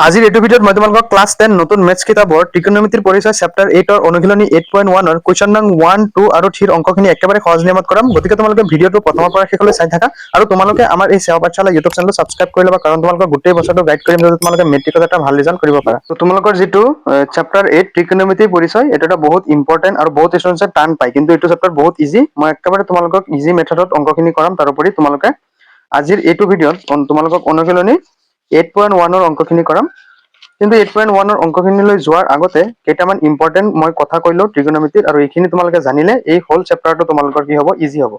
আজিৰ এইটো ভিডিঅ'ত মই তোমালোকক ক্লাছ 10 নতুন মেথছ কিতাপৰ ত্ৰিকোণমিতিৰ পৰিচয় চেপ্টাৰ 8 ৰ অনুশীলনী 8.1 ৰ কুৱেশ্যন নং 1, 2 আৰু 3 ৰ অংকখিনি একেবাৰে সহজ নিয়মত কৰাম। গতিকে তোমালোকে ভিডিঅ'টো প্ৰথমৰ পৰা শেষলৈ চাই থাকা আৰু তোমালোকে আমাৰ এই সেৱা পাঠশালা ইউটিউব চেনেলটো ছাবস্ক্ৰাইব কৰি ল'বা, কাৰণ তোমালোকৰ গোটেই বছৰটো গাইড কৰিম যাতে তোমালোকে মেট্ৰিকত এটা ভাল ৰিজাল্ট কৰিব পাৰা। তো তোমালোকৰ যিটো চেপ্টাৰ 8 ত্ৰিকোণমিতিৰ পৰিচয়, এইটো এটা বহুত ইম্পৰ্টেণ্ট আৰু বহুত ষ্টুডেণ্টছে টান পায়, কিন্তু এইটো চেপ্টাৰ বহুত ইজি। মই একেবাৰে তোমালোকক ইজি মেথডত অংকখিনি কৰাম। তাৰোপৰি তোমালোকে আজিৰ এইটো ভিডিঅ'ত তোমালোকক অনুশীলনী 8.1 ৰ অংকখিনি কৰাম। কিন্তু 8.1 ৰ অংকখিনিলৈ যোৱাৰ আগতে কেইটামান ইম্পৰ্টেণ্ট মই কথা কৈলো ত্ৰিকোণমিতিত, আৰু এইখিনি তোমালোকে জানিলে এই হোল চেপ্টাৰটো তোমালোকৰ কি হ'ব, ইজি হ'ব।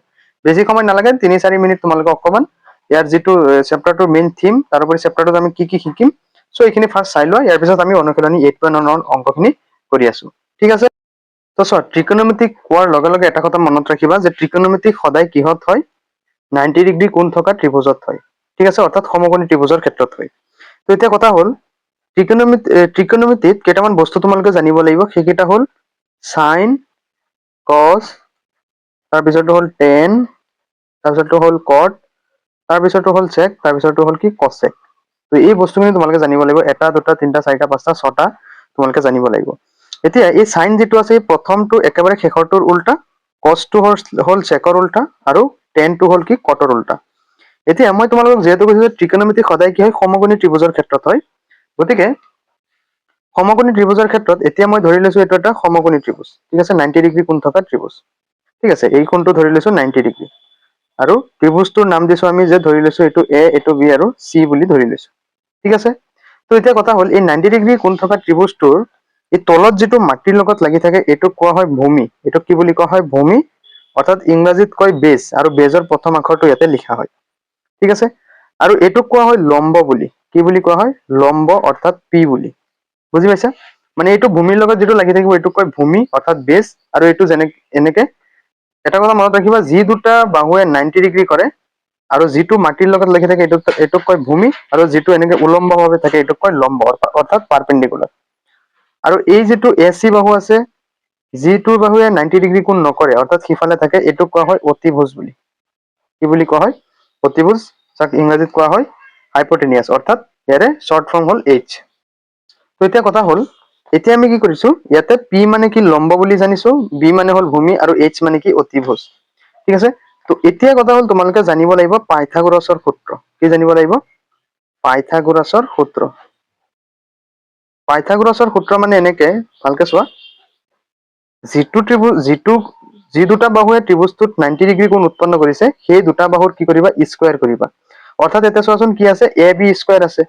বেছি সময় নালাগে, 3-4 মিনিট তোমালোকে অকণমান ইয়াৰ যিটো চেপ্টাৰটোৰ মেইন থিম, তাৰোপৰি চেপ্টাৰটোত আমি কি কি শিকিম, চ' এইখিনি ফাৰ্ষ্ট চাই লোৱা। ইয়াৰ পিছত আমি অনুশীলনী 8.1 ৰ অংকখিনি কৰি আছো, ঠিক আছে? তো চোৱা, ত্ৰিকোণমিতি কোৱাৰ লগে লগে এটা কথা মনত ৰাখিবা যে ত্ৰিকোণমিতি সদায় কিহত হয়? 90 ডিগ্ৰী কোণ থকা ত্ৰিভুজত হয়, ঠিক আছে? অৰ্থাৎ সমকোণী ত্ৰিভুজৰ ক্ষেত্ৰত হয়। তো এতিয়া কথা হ'ল, ত্ৰিকোণমিতিত কেইটামান বস্তু তোমালোকে জানিব লাগিব। সেইকেইটা হ'ল সাইন, কস, তাৰপিছতো হ'ল টেন, তাৰপিছতো হ'ল কট, তাৰপিছতো হ'ল চেক, তাৰপিছতো হ'ল কি কচেক। তো এই বস্তুখিনি তোমালোকে জানিব লাগিব। 1, 2, 3, 4, 5, 6টা তোমালোকে জানিব লাগিব। এতিয়া এই সাইন যিটো আছে, প্ৰথমটো একেবাৰে শেষৰটোৰ উল্টা, কচটো হ'ল চেকৰ উল্টা, আৰু টেনটো হ'ল কি কটৰ উল্টা। এতিয়া মই তোমালোকক যিহেতু কৈছো যে ত্ৰিকোণমিতি সদায় কি হয়, সমকোণী ত্ৰিভুজৰ ক্ষেত্ৰত হয়। গতিকে সমকোণী ত্ৰিভুজৰ ক্ষেত্ৰত এতিয়া মই ধৰি লৈছো এইটো এটা সমকোণী ত্ৰিভুজ, ঠিক আছে? 90 ডিগ্ৰী কোণ থকা ত্ৰিভুজ, ঠিক আছে? এই কোণটো ধৰি লৈছো 90 ডিগ্ৰী, আৰু ত্ৰিভুজটোৰ নাম দিছো আমি যে ধৰি লৈছো এইটো এ, এইটো বি আৰু চি বুলি ধৰি লৈছো, ঠিক আছে? তো এতিয়া কথা হ'ল, এই 90 ডিগ্ৰী কোণ থকা ত্ৰিভুজটোৰ এই তলত যিটো মাটিৰ লগত লাগি থাকে এইটোক কোৱা হয় ভূমি। এইটোক কি বুলি কোৱা হয়? ভূমি, অৰ্থাৎ ইংৰাজীত কয় বেজ, আৰু বেজৰ প্ৰথম আখৰটো ইয়াতে লিখা হয়, ঠিক আছে? আৰু এইটোক কোৱা হয় লম্ব বুলি। কি বুলি কোৱা হয়? লম্ব, অৰ্থাৎ পি বুলি। বুজি পাইছা? মানে এইটো ভূমিৰ লগত যিটো লাগি থাকিব এইটোক কয় ভূমি, অৰ্থাৎ বেজ। আৰু এইটো এনেকে এটা কথা মনত ৰাখিবা, যি দুটা বাহুৱে 90 ডিগ্ৰী কৰে আৰু যিটো মাটিৰ লগত লাগি থাকে এইটোক কয় ভূমি, আৰু যিটো এনেকে উলম্বভাৱে থাকে এইটোক কয় লম্ব, অৰ্থাৎ পাৰপেণ্ডিকুলাৰ। আৰু এই যিটো এ চি বাহু আছে, যিটোৰ বাহুৱে 90 ডিগ্ৰী কোণ নকৰে, অৰ্থাৎ সিফালে থাকে, এইটোক কোৱা হয় অতিভুজ বুলি। কি বুলি কোৱা হয়? অতিভুজ, যাক ইংৰাজীত কোৱা হয় হাইপোটেনিয়াছ, অৰ্থাৎ ইয়াৰে শৰ্ট ফৰ্ম হ'ল এইচ। তো এতিয়া কথা হ'ল, এতিয়া আমি কি কৰিছো, ইয়াতে পি মানে কি লম্ব বুলি জানিছো, বি মানে হ'ল ভূমি, আৰু এইচ মানে কি অতিভুজ, ঠিক আছে? তো এতিয়া কথা হ'ল, তোমালোকে জানিব লাগিব পাইথাগোৰাছৰ সূত্ৰ। কি জানিব লাগিব? পাইথাগোৰাছৰ সূত্ৰ। পাইথাগোৰাছৰ সূত্ৰ মানে এনেকে, ভালকে চোৱা, যি দুটা বাহুৱে ত্ৰিভুজটোত 90 ডিগ্ৰী কোণ উৎপন্ন কৰিছে, সেই দুটা বাহুৰ কি কৰিবা? স্কোৱাৰ কৰিবা। অৰ্থাৎ এতিয়া চোৱাচোন, কি আছে? এ বি স্কোৱাৰ আছে,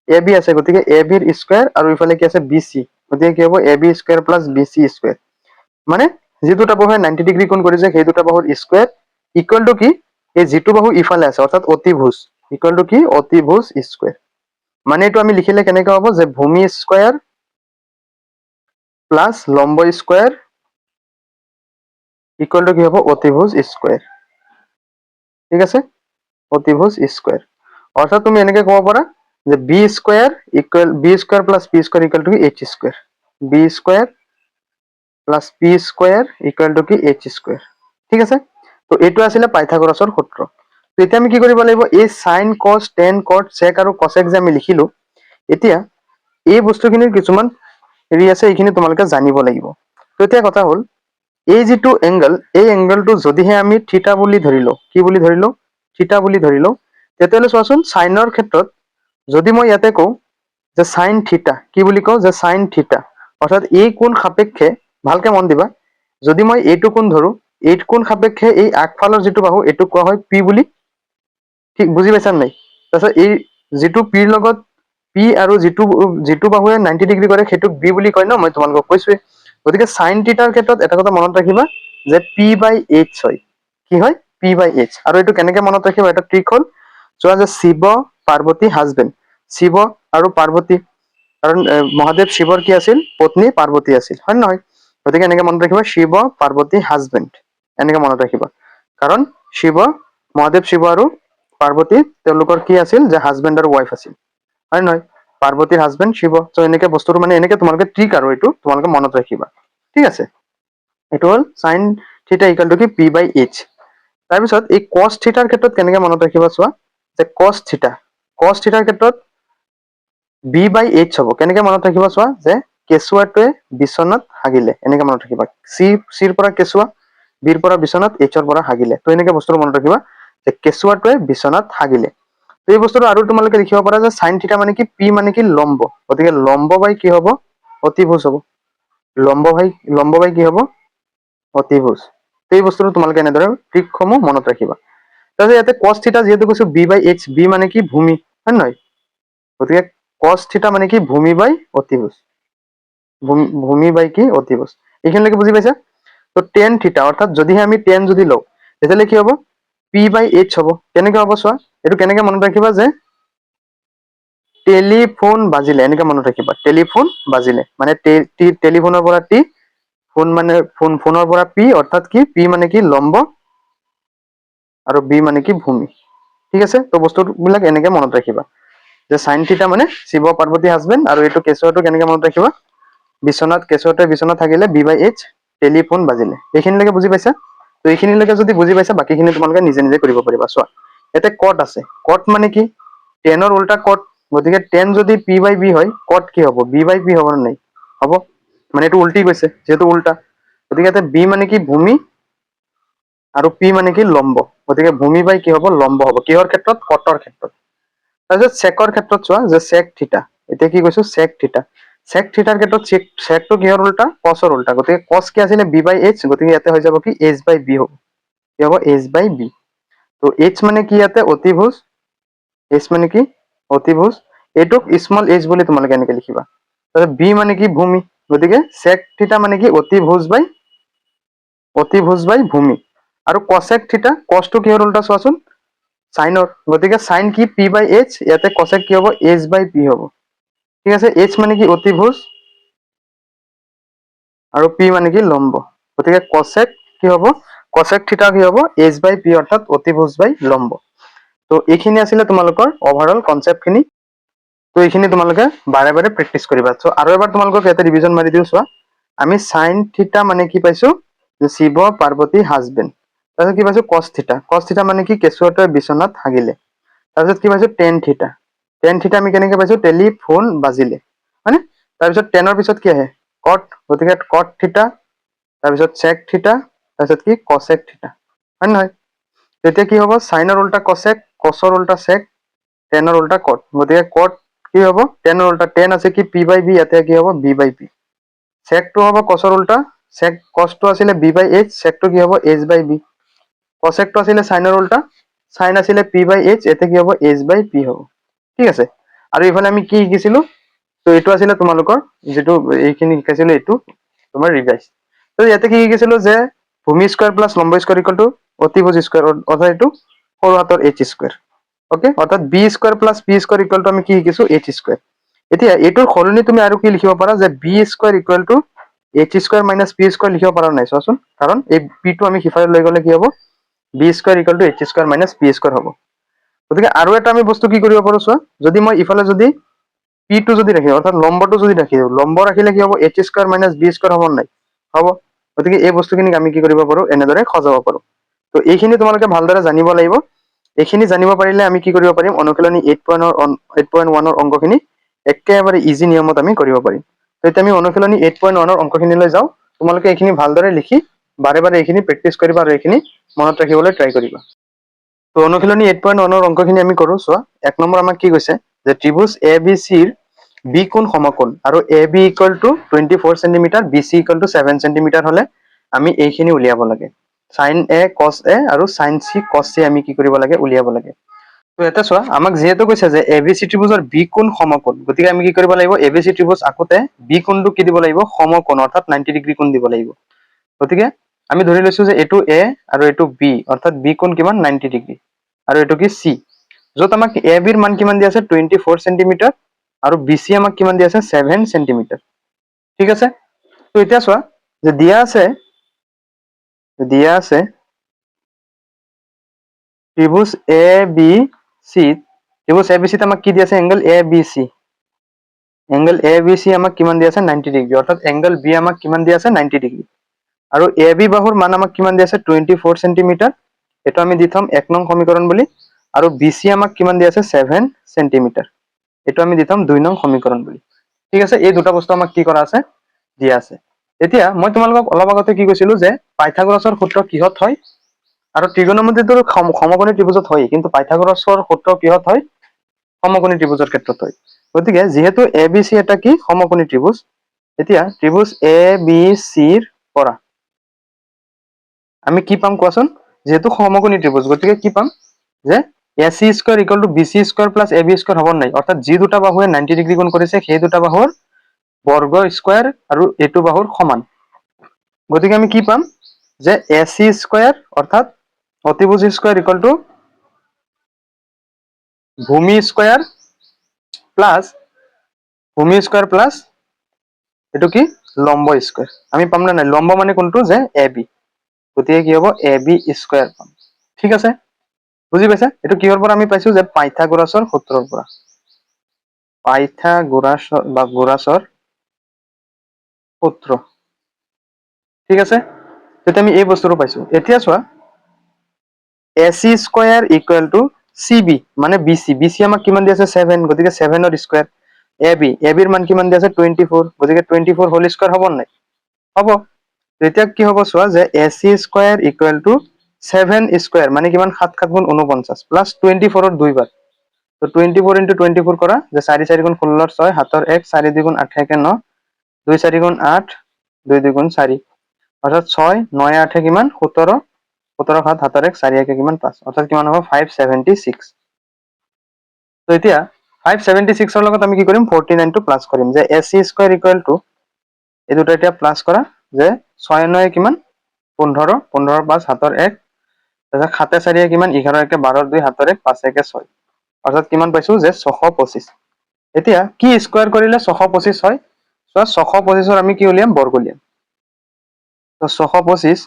এ বি আছে, গতিকে এ বিৰ স্কোৱাৰ, আৰু ইফালে কি আছে? বি চি, গতিকে কি হ'ব? A B square plus B C square, মানে যি দুটা বাহুৱে 90 ডিগ্ৰী কোণ কৰিছে সেই দুটা বাহুৰ স্কোৱাৰ, ইকুৱেল টু কি? এই যিটো বাহু ইফালে আছে, অৰ্থাৎ অতিভুজ, ইকুৱেল টু কি? অতিভুজ স্কোৱাৰ। মানে এইটো আমি লিখিলে কেনেকে হ'ব, যে ভূমি স্কোৱাৰ প্লাছ লম্ব স্কোৱাৰ ইকুৱেল টু কি হ'ব? অতিভুজ স্কোৱাৰ, ঠিক আছে? অতিভুজ স্কোৱাৰ। অৰ্থাৎ তুমি এনেকে ক'ব পাৰা যে B square plus P square equal to কি? H square. B square plus P square equal to কি? এইচ স্কোৱাৰ, ঠিক আছে? তো এইটো আছিলে পাইথাগোৰাছৰ সূত্ৰ। তো এতিয়া আমি কি কৰিব লাগিব, এই সাইন, কস, টেন, কট, চেক আৰু কচেক যে আমি লিখিলো, এতিয়া এই বস্তুখিনিৰ কিছুমান হেৰি আছে, এইখিনি তোমালোকে জানিব লাগিব। তো এতিয়া কথা হ'ল, এই যিটো এংগল, এই এংগলটো যদিহে আমি থিতা বুলি ধৰি লওঁ, কি বুলি ধৰি লওঁ? থিতা বুলি ধৰি লওঁ, তেতিয়াহ'লে চোৱাচোন, সাইনৰ ক্ষেত্ৰত যদি মই ইয়াতে কওঁ যে সাইন থিতা, কি বুলি কওঁ? যে সাইন থিতা, অৰ্থাৎ এই কোণ সাপেক্ষে, ভালকে মন দিবা, যদি মই এইটো কোণ ধৰো, এই কোণ সাপেক্ষে এই আগফালৰ যিটো বাহু এইটোক কোৱা হয় পি বুলি, ঠিক? বুজি পাইছা নাই? তাৰপিছত এই যিটো পিৰ লগত পি আৰু যিটো বাহুৱে 90 ডিগ্ৰী কৰে সেইটোক বি বুলি কয় ন, মই তোমালোকক কৈছোৱে। গতিকে সাইন থিটাৰ ক্ষেত্ৰত এটা কথা মনত ৰাখিবা, যে পি বাই এইচ হয়। কি হয়? P by H. আৰু এইটো কেনেকে মনত ৰাখিবা? এটা ট্ৰিক হ'ল, চোৱা, যে শিৱ পাৰ্বতী হাজবেণ্ড, শিৱ আৰু পাৰ্বতী, কাৰণ মহাদেৱ শিৱৰ কি আছিল? পত্নী পাৰ্বতী আছিল, হয় নে নহয়? গতিকে এনেকে মনত ৰাখিবা, শিৱ পাৰ্বতী হাজবেণ্ড, এনেকে মনত ৰাখিবা। কাৰণ মহাদেৱ শিৱ আৰু পাৰ্বতী তেওঁলোকৰ কি আছিল? যে হাজবেণ্ড আৰু ৱাইফ আছিল, হয় নে নহয়? পাৰ্বতীৰ হাজবেণ্ড শিৱ। চ' এনেকে বস্তুটো মানে এনেকে তোমালোকে ট্ৰিক, আৰু এইটো তোমালোকে মনত ৰাখিবা, ঠিক আছে? এইটো হ'ল সাইন থিটা ইকুৱেল টু কি? P by H. তাৰপিছত এই কস থিটাৰ ক্ষেত্ৰত কেনেকে মনত ৰাখিবা চোৱা, যে কস থিটাৰ ক্ষেত্ৰত b/h হ'ব। কেনেকে মনত ৰাখিবা চোৱা, যে কেঁচুৱাটোৱে বিচনাত হাগিলে, এনেকে মনত ৰাখিবা। চিৰ পৰা কেঁচুৱা, বিৰ পৰা বিচনাত, এইচৰ পৰা হাগিলে। তো এনেকে বস্তুটো মনত ৰাখিবা যে কেঁচুৱাটোৱে বিচনাত হাগিলে। তো এই বস্তুটো আৰু তোমালোকে লিখিব পাৰা যে সাইন থিটা মানে কি, পি মানে কি লম্ব, গতিকে লম্ব বাই কি হ'ব, অতিভুজ হ'ব। লম্ব বাই কি হ'ব, অতিভুজ। তো এই বস্তুটো তোমালোকে এনেদৰে ট্ৰিকসমূহ মনত ৰাখিবা। তাৰপিছত ইয়াতে cos থিটা যিহেতু কৈছো b/h, বি মানে কি ভূমি, হয় নহয়? গতিকে cos থিটা মানে কি ভূমি বাই অতিভুজ, ভূমি বাই কি অতিভুজ। এইখিনিলৈকে বুজি পাইছা? তো টেন থিটা, অৰ্থাৎ যদিহে আমি টেন যদি লওঁ তেতিয়াহ'লে কি হ'ব, p/h হ'ব। কেনেকে হ'ব চোৱা, এইটো কেনেকে মনত ৰাখিবা, যে টেলিফোন বাজিলে, এনেকে মনত ৰাখিবা। টেলিফোন বাজিলে মানে টেলিফোনৰ পৰা টি, ফোন মানে ফোনৰ পৰা পি, অৰ্থাৎ কি পি মানে কি লম্ব আৰু বি মানে কি ভূমি। ঠিক আছে? তো বস্তুবিলাক এনেকে মনত ৰাখিবা, যে সাইন থিটা মানে শিৱ পাৰ্বতী হাজবেণ্ড, আৰু এইটো কেঁচুৱাটো কেনেকে মনত ৰাখিবা, কেঁচুৱাটোৱে বিচনাত থাকিলে b/h, টেলিফোন বাজিলে। এইখিনিলৈকে বুজি পাইছা? তো এইখিনিলৈকে যদি বুজি পাইছা, বাকীখিনি তোমালোকে নিজে নিজে কৰিব পাৰিবা। চোৱা, ইয়াতে কট আছে, কট মানে কি টেনৰ উল্টা কট, গতিকে টেন যদি p/b হয়, কট কি হ'ব, b/p হ'ব নে নাই? হ'ব, মানে এইটো উল্টি গৈছে যিহেতু উল্টা, গতিকে ইয়াতে বি মানে কি ভূমি আৰু পি মানে কি লম্ব, গতিকে ভূমি বাই কি হ'ব, লম্ব হ'ব। কিহৰ ক্ষেত্ৰত, কটৰ ক্ষেত্ৰত। তাৰপিছত চেকৰ ক্ষেত্ৰত চোৱা, যে চেক থিটা, এতিয়া কি কৈছো, চেক থিটা। চেক থিটাৰ ক্ষেত্ৰত চেকটো কিহৰ উল্টা, কচৰ উল্টা, গতিকে কচ কি আছিলে b/h, গতিকে ইয়াতে হৈ যাব কি h/b হ'ব। কি হ'ব, h/b। তো h মানে কি ইয়াতে অতিভুজ, h মানে কি অতিভুজ, এইটোক স্মল h বুলি তোমালোকে এনেকে লিখিবা। তাৰপিছত b মানে কি ভূমি, গতিকে চেক থিটা মানে কি অতিভুজ বাই ভূমি। আৰু কচেক থিটা, কচটো কিহৰ উল্টা চোৱাচোন, সাইনৰ, গতিকে সাইন কি p/h, ইয়াতে কচেক কি হ'ব, h/p হ'ব। ঠিক আছে? h মানে কি অতিভুজ আৰু p মানে কি লম্ব, গতিকে কচেক কি হ'ব, কচেক থিটা কি হ'ব, h/p, অৰ্থাৎ অতিভুজ বাই লম্ব। তো এইখিনি আছিলে তোমালোকৰ অভাৰঅল কনচেপ্ট খিনি। তো এইখিনি তোমালোকে বাৰে বাৰে প্ৰেক্টিচ কৰিবা। চ' আৰু এবাৰ তোমালোকক ইয়াতে ৰিভিজন মাৰি দিওঁ। চোৱা, আমি সাইন থিটা মানে কি পাইছো, যে শিৱ পাৰ্বতী হাজবেণ্ড। তাৰপিছত কি পাইছো, কচ থিটা, কচ থিটা মানে কি কেঁচুৱাটোৱে বিচনাত হাগিলে। তাৰপিছত কি পাইছো, টেন থিটা, টেন থিটা আমি কেনেকে পাইছো, টেলিফোন বাজিলে, হয়নে? তাৰপিছত টেনৰ পিছত কি আহে, কট, গতিকে কট থিটা, তাৰপিছত চেক থিটা, তাৰপিছত কি কচেক থিটা, হয় নে নহয়? তেতিয়া কি হ'ব, সাইনৰ উল্টা কচেক, কচৰ উল্টা চেক, টেনৰ উল্টা কট, গতিকে কট কি হ'ব, টেনৰ উল্টা, টেন আছে কি p/b, ইয়াতে কি হ'ব b/p। চেকটো হ'ব কচৰ উল্টা, কচটো আছিলে b/h, চেকটো কি হ'ব h/b। কচেকটো আছিলে সাইনৰ উল্টা, সাইন আছিলে p/h, ইয়াতে কি হ'ব h/p হ'ব। ঠিক আছে? আৰু ইফালে আমি কি শিকিছিলো, তো এইটো আছিলে তোমালোকৰ যিটো এইখিনি শিকাইছিলো, এইটো তোমাৰ ৰিভাইজ। তো ইয়াতে কি শিকিছিলো, যে ভূমি স্কোৱাৰ প্লাছ লম্ব স্কোৱাৰ ইকুৱেল টু অতিভুজ স্কোৱাৰ, অৰ্থাৎ এইটো সৰু হাতৰ h স্কোৱাৰ। অকে, অৰ্থাৎ b square plus p square equal two আমি কি শিকিছো, h স্কোৱাৰ। এতিয়া এইটোৰ সলনি তুমি আৰু কি লিখিব পাৰা, যে b square equal two h square minus p square লিখিব পাৰা নাই, চোৱাচোন। কাৰণ এই p টো আমি সিফালে লৈ গ'লে কি হ'ব, b square equal two h square minus p square হ'ব। গতিকে আৰু এটা আমি বস্তু কি কৰিব পাৰো চোৱা, যদি মই ইফালে যদি p টো যদি ৰাখি, অৰ্থাৎ লম্বটো যদি ৰাখি দিওঁ, লম্ব ৰাখিলে কি হ'ব, h square minus b square হ'ব নাই, হ'ব। গতিকে এই বস্তুখিনিক আমি কি কৰিব পাৰো, এনেদৰে সজাব পাৰো। তো এইখিনি তোমালোকে ভালদৰে জানিব লাগিব। এইখিনি জানিব পাৰিলে আমি কি কৰিব পাৰিম, অনুশীলনী 8.1ৰ অংকখিনি একেবাৰে ইজি নিয়মত আমি কৰিব পাৰিম। তো এতিয়া আমি অনুশীলনী 8.1ৰ অংকখিনিলৈ যাওঁ। তোমালোকে এইখিনি ভালদৰে লিখি বাৰে বাৰে এইখিনি প্ৰেক্টিচ কৰিবা আৰু এইখিনি মনত ৰাখিবলৈ ট্ৰাই কৰিবা। তো অনুশীলনী 8.1ৰ অংকখিনি আমি কৰো। চোৱা, 1 নম্বৰ আমাক কি কৈছে, যে ত্ৰিভুজ এ বি চিৰ বি কোণ সমকোণ, আৰু A B equal to 24 centimetre, B C equal to 7 centimetre হলে আমি এইখিনি উলিয়াব লাগে। সাইন এ কস এ আৰু সাইন চি কস চি আমি কি কৰিব লাগে, উলিয়াব লাগে। তো এটা চোৱা, আমাক যিহেতু কৈছে যে এ বি চি ত্ৰিভুজৰ বি কোণ সমকোণ, গতিকে আমি কি কৰিব লাগিব, এ বি চি ত্ৰিভুজ আকোতে বি কোণটো কি দিব লাগিব, সমকোণ, অৰ্থাৎ 90 ডিগ্ৰী কোণ দিব লাগিব। গতিকে আমি ধৰি লৈছো যে এইটো এ আৰু এইটো বি, অৰ্থাৎ বি কোণ কিমান, 90 ডিগ্ৰী, আৰু এইটো কি চি, য'ত আমাক এ বিৰ মান কিমান দি আছে, 24 সেন্টিমিটাৰ, আৰু বি চি আমাক কিমান দি আছে, 7 সেন্টিমিটাৰ। ঠিক আছে? তো এতিয়া চোৱা, যে দিয়া আছে ত্ৰিভুজ এ বি চিত, আমাক কি দি আছে, angle A B C, angle A B C আমাক কিমান দি আছে, 90 ডিগ্ৰী, অৰ্থাৎ এংগল বি আমাক কিমান দি আছে, 90 ডিগ্ৰী। আৰু এ বি বাহুৰ মান আমাক কিমান দি আছে, 24 সেন্টিমিটাৰ, এইটো আমি দি থম 1 নং সমীকৰণ বুলি। আৰু বি চি আমাক কিমান দি আছে, 7 সেন্টিমিটাৰ। এইটো আমি দিতাম 2 নং সমীকৰণ বুলি। ঠিক আছে, এই দুটা বস্তু আমাক কি কৰা আছে, দিয়া আছে। এতিয়া মই তোমালোকক অলপ আগতে কি কৈছিলো যে পাইথাগোৰাছৰ সূত্ৰ কিহত হয় আৰু ত্ৰিগোণমিতিটো সমকোণী ত্ৰিভুজত হয়, কিন্তু পাইথাগোৰাছৰ সূত্ৰ কিহত হয়, সমকোণী ত্ৰিভুজৰ ক্ষেত্ৰত হয়। গতিকে যিহেতু এ বি চি এটা কি সমকোণী ত্ৰিভুজ, এতিয়া ত্ৰিভুজ এ বি চিৰ পৰা আমি কি পাম কোৱাচোন, যেহেতু সমকোণী ত্ৰিভুজ গতিকে কি পাম যে A C square equal to B C square plus A B square হব নাই, অর্থাৎ যি দুটা বাহুৱে 90 ডিগ্ৰী কোণ কৰিছে সেই দুটা বাহুৰ বৰ্গ স্কোয়াৰ আৰু এইটো বাহুৰ সমান। গতিকে আমি কি পাম যে এ চি স্কোয়ার অর্থাৎ অতিভুজ স্কোয়ার ইকুয়াল টু ভূমি স্কোয়ার প্লাস এইটো কি লম্ব স্কোয়ার। আমি পাম না নাই, লম্ব মানে কোনটো যে এ বি, গতিকে কি হ'ব এ বি স্কোয়ার পাম। ঠিক আছে, বুজি পাইছা? এইটো কিহৰ পৰা আমি পাইছো যে পাইথাগোৰাছৰ সূত্ৰৰ পৰা, পাইথাগোৰাছৰ বা গোৰাছৰ সূত্ৰ। ঠিক আছে, তেতিয়া আমি এই বস্তুটো পাইছো। এতিয়া চোৱা A C square equal to C B মানে বি চি, বি চি আমাক কিমান দি আছে 7, গতিকে 7ৰ স্কোয়াৰ। এ বিৰ মান কিমান দি আছে 24, গতিকে 24 হোল স্কোয়াৰ হ'ব নাই, হ'ব। তেতিয়া কি হ'ব চোৱা যে A C square equal to 7 square মানে কিমান 7 7 গুণ 49 প্লাস 24ৰ 2 বাৰ, তো 24 ইন্টু 24 কৰা যে 4 4 গুণ 16 6 7ৰ 1 4 2 গুণ 8 1 9 2 4 গুণ 8 2 2 গুণ 4, অর্থাৎ 6 9 8 কিমান 17, 17 7 7ৰ 1 4 1 কিমান 5, অৰ্থাৎ কিমান হ'ব 576। তো এতিয়া 576ৰ লগত আমি কি কৰিম 49 টো প্লাস কৰিম যে A C square equal two এই দুটা এতিয়া প্লাস কৰা যে 6 9 কিমান 15 15 5 7ৰ 1, তাৰপিছত 7 4 কিমান 11 1 12 2 7ৰ 1 5 1 6, অৰ্থাৎ কিমান পাইছো যে 625। এতিয়া কি স্কোয়াৰ কৰিলে 625 হয়, তো 625ৰ আমি কি উলিয়াম বৰ্গ উলিয়াম, তো 625।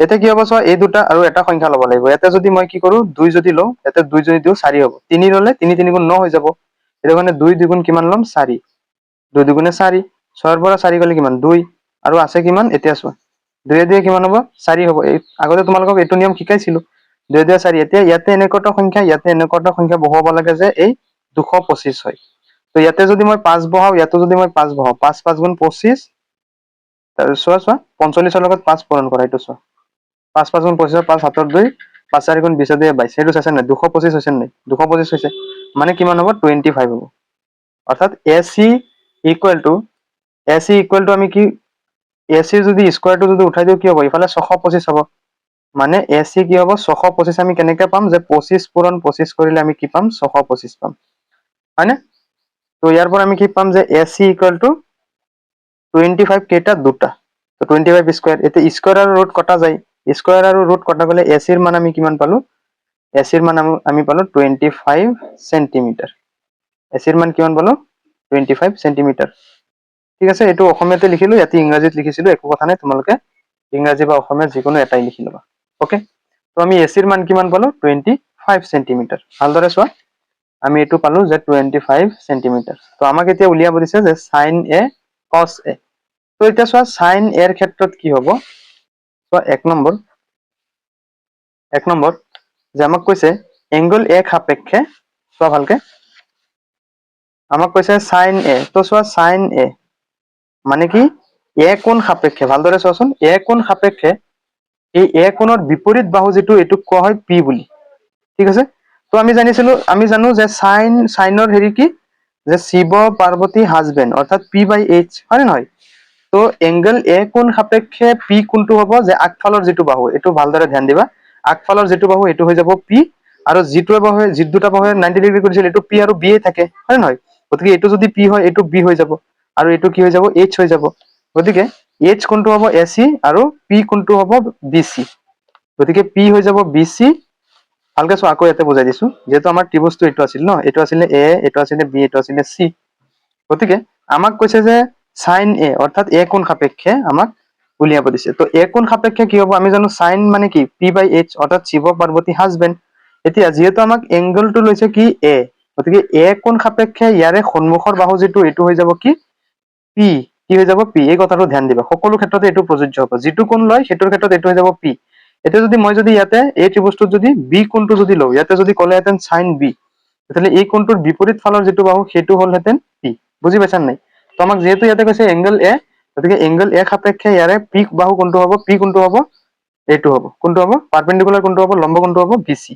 এতিয়া কি হ'ব চোৱা এই দুটা আৰু এটা সংখ্যা ল'ব লাগিব, ইয়াতে যদি মই কি কৰো 2 যদি লওঁ, ইয়াতে 2 যদি দিওঁ 4 হ'ব, 3 ল'লে 3 3 গুণ 9 হৈ যাব, সেইটো কাৰণে 2 2 গুণ কিমান ল'ম 4, 2 2 গুণে 4, 6ৰ পৰা 4 গ'লে কিমান 2 আৰু আছে কিমান, এতিয়া চোৱা 2 2 কিমান হ'ব 4 হ'ব। এই আগতে তোমালোকক এইটো নিয়ম শিকাইছিলো 2 2 4। এতিয়া ইয়াতে এনেকুৱা সংখ্যা ইয়াতে এনেকুৱা সংখ্যা বহুৱাব লাগে যে এই 225 হয়। তো ইয়াতে যদি মই 5 বহাও, ইয়াতে যদি মই 5 বহাও, 5 5 গুণ 25, চোৱা চোৱা 45ৰ লগত 5 পূৰণ কৰা, এইটো চোৱা 5 5 গুণ 25 5 7ৰ 2 5 4 গুণ 20 2 22, সেইটো চাইছে নাই 225 হৈছে নাই, 225 হৈছে মানে কিমান হ'ব 25 হ'ব। অর্থাৎ এ চি ইকুয়াল টু আমি কি এ চিৰ যদি স্কোয়ারটো যদি উঠাই দিও কি হ'ব, ইফালে 625 হ'ব, মানে এ চি কি হ'ব 625। আমি কেনেকে পাম যে 25 পূৰণ 25 কৰিলে আমি কি পাম 625 পাম, হয়নে? তো ইয়াৰ পৰা আমি কি পাম যে এ চি ইকুয়াল টু 25 কেইটা দুটা, তো 25 স্কোয়ার। এতিয়া স্কোয়ার আৰু ৰুট কটা যায়, স্কোয়াৰ আৰু ৰুট কটা গ'লে এ চিৰ মান আমি কিমান পালো, এ চিৰ মান আমি পালো 25 সেন্টিমিটাৰ। এচিৰ মান কিমান পালো 25 সেন্টিমিটাৰ। ঠিক আছে, এইটো অসমীয়াতে লিখিলো, ইয়াতে ইংৰাজীত লিখিছিলো, একো কথা নাই, তোমালোকে ইংৰাজী বা অসমীয়া যিকোনো এটাই লিখি ল'বা। ওকে, তো আমি এচিৰ মান কিমান পালো 25 সেন্টিমিটাৰ। ভালদৰে চোৱা আমি এইটো পালো যে 25 সেন্টিমিটার। তো আমাক এতিয়া উলিয়াব দিছে যে সাইন এ কস এ। তো এতিয়া চোৱা সাইন এৰ ক্ষেত্ৰত কি হ'ব, চোৱা এক নম্বৰ যে আমাক কৈছে এংগল এ সাপেক্ষে, চোৱা ভালকে আমাক কৈছে সাইন এ, তো চোৱা সাইন এ মানে কি এ কোণ সাপেক্ষে, ভালদৰে চোৱাচোন এ কোণ সাপেক্ষে এই এ কোণৰ বিপৰীত বাহু যিটো এইটোক কোৱা হয় পি বুলি। ঠিক আছে, তো আমি জানো যে সাইনৰ হেৰি কি যে শিৱ পাৰ্বতী হাজবেণ্ড, অৰ্থাৎ P/H, হয় নে নহয়? তো এংগল এ কোণ সাপেক্ষে পি কোনটো হ'ব যে আগফালৰ যিটো বাহু, এইটো ভালদৰে ধ্যান দিবা, আগফালৰ যিটো বাহু এইটো হৈ যাব পি, আৰু যি দুটা বাহুৱে 90 ডিগ্ৰী কৰিছিল এইটো পি আৰু বি থাকে, হয় নে নহয়? গতিকে এইটো যদি পি হয় এইটো বি হৈ যাব, আৰু এইটো কি হৈ যাব এইচ হৈ যাব। গতিকে এইচ কোনটো হ'ব এ চি আৰু পি কোনটো হ'ব বি চি, গতিকে পি হৈ যাব বি চি। ভালকে চোৱা আকৌ ইয়াতে বুজাই দিছো, যেহেতু আমাৰ ত্ৰিভুজটো এইটো আছিল ন, এইটো আছিলে এ, এইটো আছিলে বি, এইটো আছিলে চি। গতিকে আমাক কৈছে যে সাইন এ অৰ্থাৎ এ কোণ সাপেক্ষে আমাক উলিয়াব দিছে। তো এ কোণ সাপেক্ষে কি হ'ব, আমি জানো সাইন মানে কি P/H, অৰ্থাৎ শিৱ পাৰ্বতী হাজবেণ্ড। এতিয়া যিহেতু আমাক এংগলটো লৈছে কি এ, গতিকে এ কোণ সাপেক্ষে ইয়াৰে সন্মুখৰ বাহু যিটো এইটো হৈ যাব কি পি, কি হৈ যাব পি। এই কথাটো ধ্যান দিবা, সকলো ক্ষেত্ৰতে এইটো প্ৰযোজ্য হ'ব, যিটো কোণ লয় সেইটোৰ ক্ষেত্ৰত এইটো হৈ যাব পি। এতিয়া যদি মই ইয়াতে এই ত্ৰিভুজটোত যদি বি কোণটো যদি লওঁ, ইয়াতে যদি ক'লেহেঁতেন সাইন বি, তেতিয়াহ'লে এই কোণটোৰ বিপৰীত ফালৰ যিটো বাহু সেইটো হ'লহেঁতেন পি। বুজি পাইছা নাই? তো আমাক যিহেতু ইয়াতে কৈছে এংগল এ, গতিকে এংগল এ সাপেক্ষে ইয়াৰে পি বাহু কোনটো হ'ব? পি কোনটো হ'ব? এইটো হ'ব। কোনটো হ'ব? পাৰপেণ্ডিকুলাৰ কোনটো হ'ব? লম্ব কোনটো হ'ব? B C.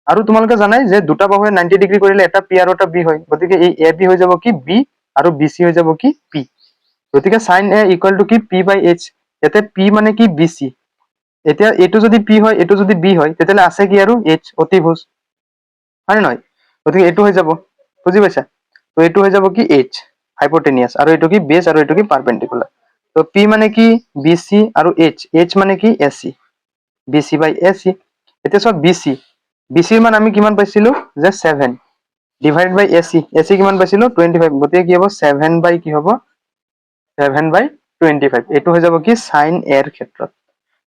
আৰু তোমালোকে জানাই যে দুটা বাহুৱে 90 ডিগ্ৰী কৰিলে এটা পি আৰু এটা বি হয়, গতিকে এই এ বি হৈ যাব কি? বি, আৰু বি চি হৈ যাব কি? পি। গতিকে সাইন এ ইকুৱেল টু কি? P by H. ইয়াতে পি মানে কি? B C. এতিয়া এইটো যদি পি হয়, এইটো যদি বি হয়, তেতিয়াহ'লে আছে কি আৰু? এইচ, অতিভুজ, হয় নে নহয়? গতিকে এইটো হৈ যাব। বুজি পাইছা? তো এইটো হৈ যাব কি? এইচ, হাইপোটেনিয়াছ, আৰু এইটো কি? বেছ, আৰু এইটো কি? পাৰপেণ্ডিকুলাৰ। তো পি মানে কি? বি চি, আৰু এইচ, এইচ মানে কি? A C, B C by A C. এতিয়া চোৱা বি চি, বি চিৰ মান আমি কিমান পাইছিলো? যে 7 divide by A C, A C কিমান পাইছিলো? 25। গতিকে কি হ'ব? 7 বাই কি হ'ব? 7 বাই 25। এইটো হৈ যাব কি? সাইন এৰ ক্ষেত্ৰত।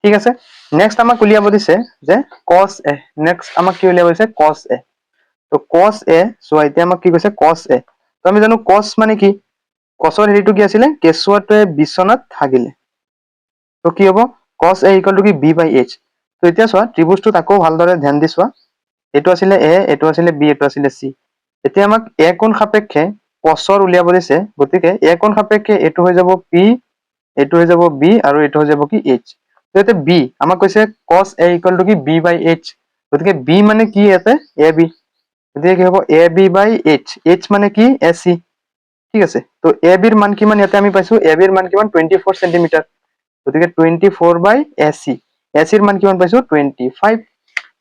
ঠিক আছে, নেক্সট আমাক উলিয়াব দিছে যে কস এ। নেক্সট আমাক কি উলিয়াব দিছে? কস এ। তো কস এ, চোৱা এতিয়া আমাক কি কৈছে? কস এ। তো আমি জানো কস মানে কি? কসৰ হেৰিটো কি আছিলে? কেঁচুৱাটোৱে বিচনাত হাগিলে। তো কি হ'ব? কস এ ইকুৱেল টু কি? বি বাই এইচ। তো এতিয়া চোৱা ত্ৰিভুজটোত আকৌ ভালদৰে ধ্যান দি চোৱা। এইটো আছিলে এ, এইটো আছিলে বি, এইটো আছিলে চি। এতিয়া আমাক এ কোণ সাপেক্ষে কচৰ উলিয়াব দিছে, গতিকে এ কোণ সাপেক্ষে এইটো হৈ যাব পি, এইটো হৈ যাব বি, আৰু এইটো হৈ যাব কি? এইচ। তো ইয়াতে বি আমাক কৈছে কস এ ইকুৱেল টু কি? বি বাই এইচ। গতিকে বি মানে কি ইয়াতে? A B. গতিকে কি হ'ব? A B by H. H মানে কি? A C. ঠিক আছে, তো এ বিৰ মান কিমান ইয়াতে আমি পাইছো? এ বিৰ মান কিমান? 24 সেন্টিমিটাৰ। গতিকে 24 বাই এ চি। এ চিৰ মান কিমান পাইছো? 25।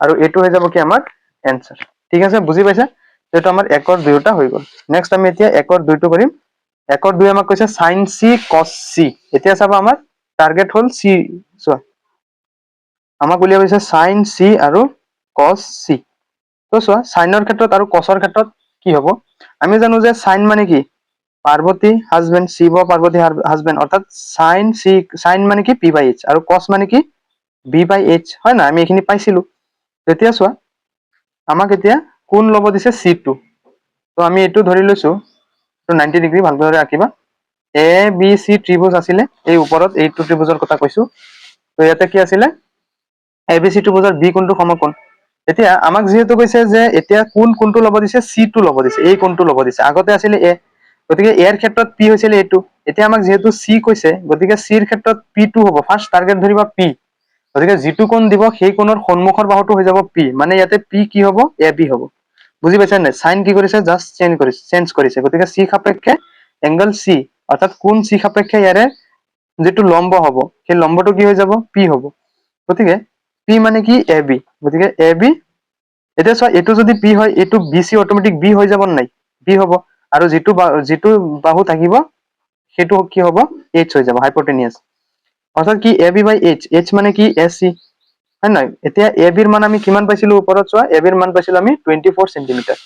আৰু এইটো হৈ যাব কি আমাৰ এনসাৰ। ঠিক আছে, বুজি পাইছা? এইটো আমাৰ একৰ দুয়োটা হৈ গ'ল। নেক্সট আমি এতিয়া একৰ দুইটো কৰিম। একৰ দুই আমাক কৈছে সাইন চি কস চি। এতিয়া চাবা আমাৰ টাৰ্গেট হ'ল চি। চোৱা আমাক উলিয়াব দিছে সাইন চি আৰু কস চি। তো চোৱা সাইনৰ ক্ষেত্ৰত আৰু কসৰ ক্ষেত্ৰত কি হ'ব? আমি জানো যে সাইন মানে কি? পাৰ্বতী হাজবেণ্ড, শিৱ পাৰ্বতী হাজবেণ্ড, অৰ্থাৎ সাইন চি, সাইন মানে কি? পি বাই এইচ, আৰু কস মানে কি? বি বাই এইচ, হয় না? আমি এইখিনি পাইছিলো। তেতিয়া চোৱা আমাক এতিয়া কোন ল'ব দিছে? C two. তো আমি এইটো ধৰি লৈছো 90 ডিগ্ৰী, ভালদৰে আঁকিবা। এ বি চি ত্ৰিভুজ আছিলে, এই ওপৰত এইটো ত্ৰিভুজৰ কথা কৈছো। তো ইয়াতে কি আছিলে? এ বি চি ত্ৰিভুজৰ বি কোণটো সমকোণ। এতিয়া আমাক যিহেতু কৈছে যে এতিয়া কোন কোনটো ল'ব দিছে? চি টু ল'ব দিছে, এই কোণটো ল'ব দিছে। আগতে আছিলে এ, গতিকে এৰ ক্ষেত্ৰত পি হৈছিলে এইটো। এতিয়া আমাক যিহেতু চি কৈছে, গতিকে চিৰ ক্ষেত্ৰত পি টু হ'ব। ফাৰ্ষ্ট টাৰ্গেট ধৰিবা পি। গতিকে যিটো কোণ দিব সেই কোণৰ সন্মুখৰ বাহুটো হৈ যাব পি, মানে ইয়াতে পি কি হ'ব? এ বি হ'ব। বুজি পাইছা নাই? সাইন কি কৰিছে? জাষ্ট চেঞ্জ কৰিছে। গতিকে চি সাপেক্ষে এংগল চি, অৰ্থাৎ কোন চি সাপেক্ষে ইয়াৰে যিটো লম্ব হ'ব, সেই লম্বটো কি হৈ যাব? পি হ'ব। গতিকে পি মানে কি? A B. গতিকে এ বি, এতিয়া চোৱা এইটো যদি পি হয়, এইটো বি চি অটমেটিক বি হৈ যাব নাই? বি হ'ব। আৰু যিটো বাহু থাকিব সেইটো কি হ'ব? এইচ হৈ যাব, হাইপোটেনিয়াছ। অৰ্থাৎ কি? A B by H. H মানে কি? এ চি, হয় নহয়? এতিয়া এ বিৰ মান আমি কিমান পাইছিলো? ওপৰত চোৱা, এ বিৰ মান পাইছিলো আমি 24 সেন্টিমিটাৰ।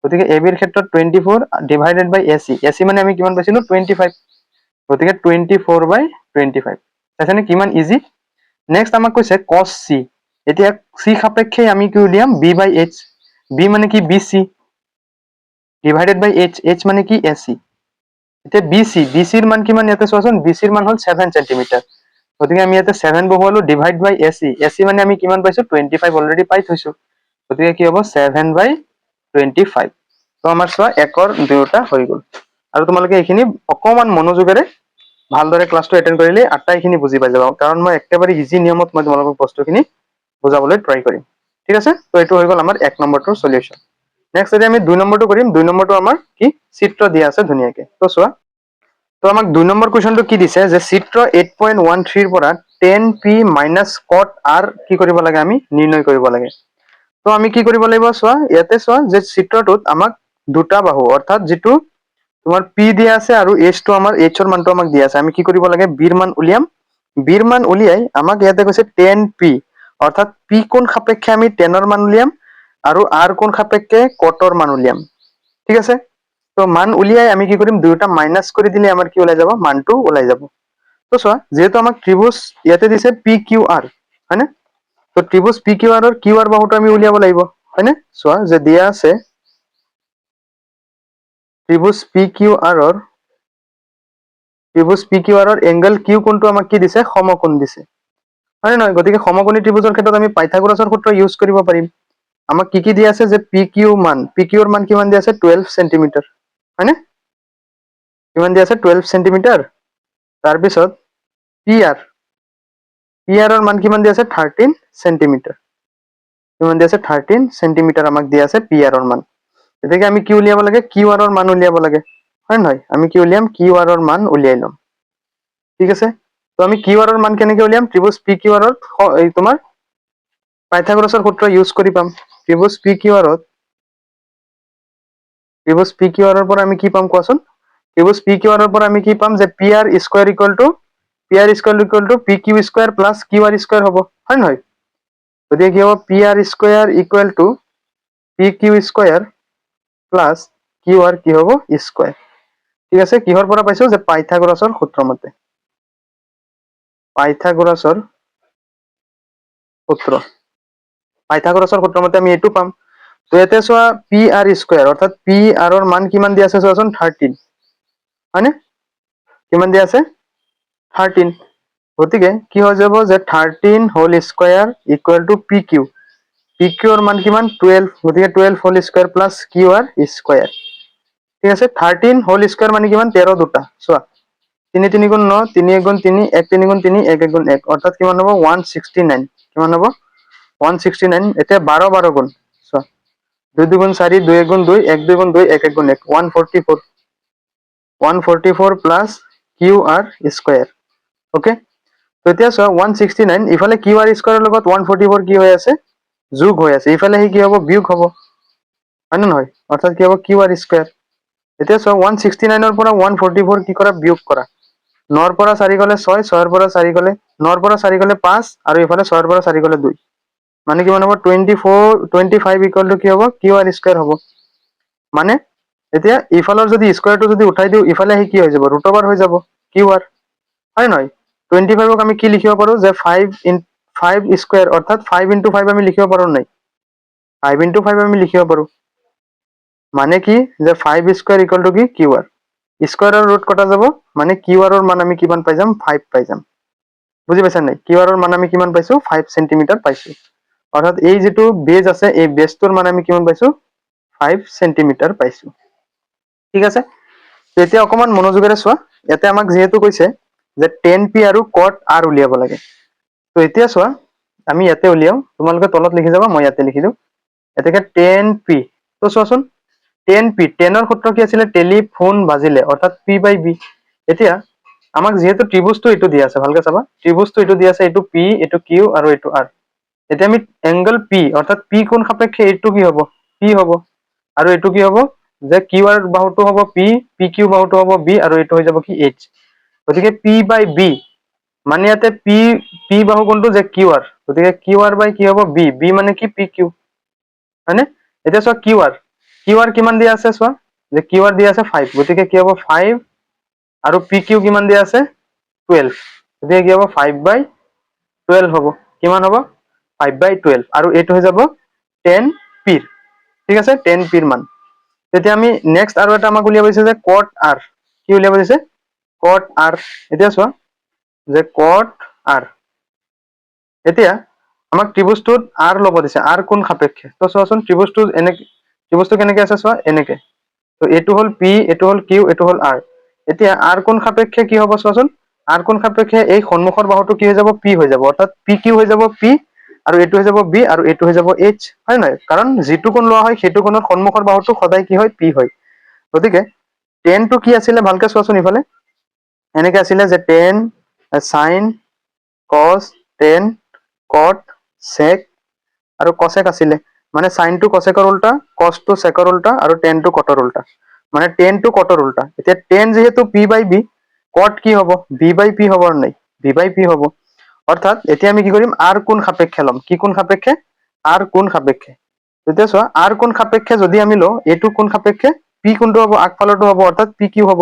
গতিকে এ বিৰ ক্ষেত্ৰত 24 divided by A C. A C মানে আমি কিমান পাইছিলো? 25। গতিকে 24 বাই 25। চাইছানে কিমান ইজি? নেক্সট আমাক কৈছে কস চি। এতিয়া চি সাপেক্ষে আমি কি উলিয়াম? বি বাই এইচ। বি মানে কি? বি চি ডিভাইডেড বাই এইচ। এইচ মানে কি? A C. এতিয়া বি চি, বি চিৰ মান কিমান ইয়াতে চোৱাচোন? বি চিৰ মান হ'ল 7 সেন্টিমিটাৰ। গতিকে আমি ইয়াতে 7 বহুৱালো, divide by A C. A C মানে আমি কিমান পাইছো? 25 অলৰেডি পাই থৈছো। গতিকে কি হ'ব? 7 বাই 25। তো আমাৰ চোৱা একৰ দুয়োটা হৈ গ'ল। আৰু তোমালোকে এইখিনি অকমান মনোযোগেৰে ভালদৰে ক্লাছটো এটেণ্ড কৰিলে আটাইখিনি বুজি পাই যাবা, কাৰণ মই একেবাৰে ইজি নিয়মত মই তোমালোকক বস্তুখিনি বুজাবলৈ ট্ৰাই কৰিম। ঠিক আছে, তো এইটো হৈ গ'ল আমাৰ 1 নম্বৰটোৰ সলিউশন। নেক্সট যদি আমি 2 নম্বৰটো কৰিম, 2 নম্বৰটো আমাৰ কি? চিত্ৰ দিয়া আছে ধুনীয়াকে। তো চোৱা, তো আমাক 2 নম্বৰ কুৱেশ্যনটো কি দিছে? যে চিত্ৰ 8.13 পৰা tan p minus cot r কি কৰিব লাগে? আমি নিৰ্ণয় কৰিব লাগে। তো আমি কি কৰিব লাগিব? চোৱা ইয়াতে চোৱা যে চিত্ৰটোত আমাক দুটা বাহু, অৰ্থাৎ যিটো তোমাৰ পি দিয়া আছে আৰু এইচটো আমাৰ এইচৰ মানটো আমাক দিয়া আছে। আমি কি কৰিব লাগে? বিৰ মান উলিয়াম। বিৰ মান উলিয়াই আমাক ইয়াতে কৈছে tan p, অৰ্থাৎ পি কোণ সাপেক্ষে আমি টেনৰ মান উলিয়াম, আৰু আৰ কোণ সাপেক্ষে কটৰ মান উলিয়াম। ঠিক আছে, তো মান উলিয়াই আমি কি কৰিম? দুয়োটা মাইনাছ কৰি দিলে আমাৰ কি ওলাই যাব? মানটো ওলাই যাব। তো চোৱা যিহেতু আমাক ত্ৰিভুজ ইয়াতে দিছে পি কিউ আৰ, হয়নে? তো ত্ৰিভুজ পি কিউ আৰৰ কিউ আৰ বাহুটো আমি উলিয়াব লাগিব, হয়নে? চোৱা যে দিয়া আছে ত্ৰিভুজ পি কিউ আৰৰ এংগল কিউ কোণটো আমাক কি দিছে? সমকোণ দিছে, হয় নে নহয়? গতিকে সমকোণী ত্ৰিভুজৰ ক্ষেত্ৰত আমি পাইথাগোৰাছৰ সূত্ৰ ইউজ কৰিব পাৰিম। আমাক কি দিয়া আছে যে পি কিউৰ মান কিমান দিয়া আছে 12 সেন্টিমিটাৰ হয়নে কিমান দিয়া আছে 12 সেন্টিমিটাৰ তাৰপিছত পি আৰৰ মান কিমান দিয়া আছে 13 সেন্টিমিটাৰ কিমান দিয়া আছে 13 সেন্টিমিটাৰ আমাক দিয়া আছে পি আৰৰ মান এতিয়াকে আমি কি উলিয়াব লাগে কিউ আৰৰ মান উলিয়াব লাগে হয় নহয় আমি কি উলিয়াম কিউ আৰৰ মান উলিয়াই লম ঠিক আছে তো আমি কিউ আৰৰ মান কেনেকৈ উলিয়াম ত্ৰিভুজ পি কিউ আৰৰ এই তোমাৰ পাইথাগোৰাছৰ সূত্ৰ ইউজ কৰি পাম ত্ৰিভুজ পি কিউ আৰৰ পৰা আমি কি পাম কোৱাচোন ত্ৰিভুজ পি কিউ আৰৰ পৰা আমি কি পাম যে P R square equal to P Q square plus Q R square হ'ব হয় নহয় গতিকে কি হ'ব P R square equal to P Q square plus Q R কি হ'ব স্কয়াৰ ঠিক আছে কিহৰ পৰা পাইছো যে পাইথাগোৰাছৰ সূত্ৰ মতে পাইথাগোৰাছৰ সূত্ৰ মতে আমি এইটো পাম তো ইয়াতে চোৱা পি আৰ স্কয়াৰ অৰ্থাৎ পি আৰৰ মান কিমান দিয়া আছে চোৱাচোন 13 হয়নে কিমান দিয়া আছে 13 গতিকে কি হৈ যাব যে 13 whole square equal to P Q R মান কিমান 12 গতিকে 12 whole square plus Q R square ঠিক আছে 13 হোল স্কয়াৰ মানে কিমান 13 দুটা চোৱা 3 3 গুণ 9 3 1 গুণ 3 1 3 গুণ 3 1 1 গুণ 1 অৰ্থাৎ কিমান হ'ব 169 কিমান হ'ব 169 এতিয়া 12 12 গুণ চোৱা 2 2 গুণ 4 2 1 গুণ 2 1 2 গুণ 2 1 1 গুণ 1 144 plus Q R square okay তো এতিয়া চোৱা 169 ইফালে কিউ আৰ স্কয়াৰৰ লগত 144 কি হৈ আছে যোগ হৈ আছে ইফালে কি হ'ব বিয়োগ হ'ব হয় নে নহয় অৰ্থাৎ কি হ'ব কিউ আৰ স্কয়াৰ এতিয়া চোৱা 169 ৰ পৰা 144 কি কৰা বিয়োগ কৰা 9 ৰ পৰা 4 গলে 6 6 ৰ পৰা 4 গলে 9 ৰ পৰা 4 গলে 5 আৰু ইফালে 6 ৰ পৰা 4 গলে 2 মানে কিমান হ'ব 25 ইকুৱেল টু কি হ'ব কিউ আৰ স্কয়াৰ হ'ব মানে এতিয়া ইফালৰ যদি স্কয়াৰটো যদি উঠাই দিও ইফালে কি হৈ যাব ৰুট ওভাৰ হৈ যাব কিউ আৰ হয় নহয় 25ক আমি কি লিখিব পাৰো যে 5 স্কয়াৰ অৰ্থাৎ 5 * 5 আমি লিখিব পাৰো নাই 5 * 5 আমি লিখিব পাৰো মানে কি যে 5 স্কয়াৰ ইকুৱেল টু কি কিউ আৰ স্কয়াৰৰ ৰুট কটা যাব মানে কিউ আৰৰ মান আমি কিমান পাই যাম 5 পাই যাম বুজি পাইছা নাই কিউ আৰৰ মান আমি কিমান পাইছো 5 সেন্টিমিটাৰ পাইছো অৰ্থাৎ এই যেটো বেজ আছে এই বেজটোৰ মান আমি কিমান পাইছো 5 সেন্টিমিটাৰ পাইছো ঠিক আছে এতিয়া অকমান মনোযোগেৰে চোৱা ইয়াতে আমাক যেহেতু কৈছে যে tan p আৰু cot r উলিয়াব লাগে তো এতিয়া চোৱা আমি ইয়াতে উলিয়াও তোমালোকে তলত লিখি যাবা মই ইয়াতে লিখি দিও এতেকে tan p তো চোৱাচোন tan p tan ৰ সূত্ৰ কি আছিল টেলিফোন বাজিলে অৰ্থাৎ p by b এতিয়া আমাক যেহেতু ত্ৰিভুজটো এটো দিয়া আছে ভালকে চাবা ত্ৰিভুজটো এটো দিয়া আছে এটো p এটো q আৰু এটো r এতিয়া আমি এংগল p অৰ্থাৎ p কোণ সাপেক্ষে এটো কি হ'ব p হ'ব আৰু এটো কি হ'ব যে q r বাহুটো হ'ব p pq বাহুটো হ'ব b আৰু এটো হৈ যাব কি h গতিকে p by b মানে ইয়াতে p বাহু কোনটো যে q r গতিকে q r by কি হ'ব b b মানে কি pq হয়নে এতিয়া চোৱা q r কিমান দিয়া আছে চোৱা যে q r দিয়া আছে 5 গতিকে কি হ'ব 5 আৰু pq কিমান দিয়া আছে 12 গতিকে কি হ'ব 5/12 হ'ব কিমান হ'ব 5/12 আৰু এটো হৈ যাব 10 p ঠিক আছে 10 p ৰ মান তেতিয়া আমি নেক্সট আৰু এটা আমাক উলিয়াব দিছে যে cot r কি উলিয়াব দিছে cot r এতিয়া চোৱা যে cot r এতিয়া আমাক ত্ৰিভুজটোত r ল'ব দিছে r কোন সাপেক্ষে তো চোৱাচোন ত্ৰিভুজটো কেনেকে আছে চোৱা এনেকে তো এটো হল p এটো হল q এটো হল r এতিয়া r কোন সাপেক্ষে কি হ'ব চোৱাচোন r কোন সাপেক্ষে এই সন্মুখৰ বাহুটো কি হৈ যাব p হৈ যাব অৰ্থাৎ pq হৈ যাব p আৰু এটো হৈ যাব b আৰু এটো হৈ যাব h হয় নাই কাৰণ যেটো কোণ লোৱা হয় সেটো কোণৰ সন্মুখৰ বাহুটো সদায় কি হয় p হয় গতিকে tan টো কি আছিল ভালকে চোৱাচোন ইফালে এনেকে আছিল যে tan sin cos tan cot sec আৰু cosec আছিলে মানে sin টো cosec ৰ উল্টা cos টো sec ৰ উল্টা আৰু tan টো cot ৰ উল্টা মানে tan টো cot ৰ উল্টা এতিয়া tan যেহেতু p by b cot কি হ'ব b by p হ'ব নাই b by p হ'ব অৰ্থাৎ এতিয়া আমি কি কৰিম r কোণ সাপেক্ষে লম কি কোণ সাপেক্ষে r কোণ সাপেক্ষে তেতিয়া চোৱা r কোণ সাপেক্ষে যদি আমি লও এটো কোণ সাপেক্ষে p কোণটো হ'ব আগফালৰটো হ'ব অৰ্থাৎ pq হ'ব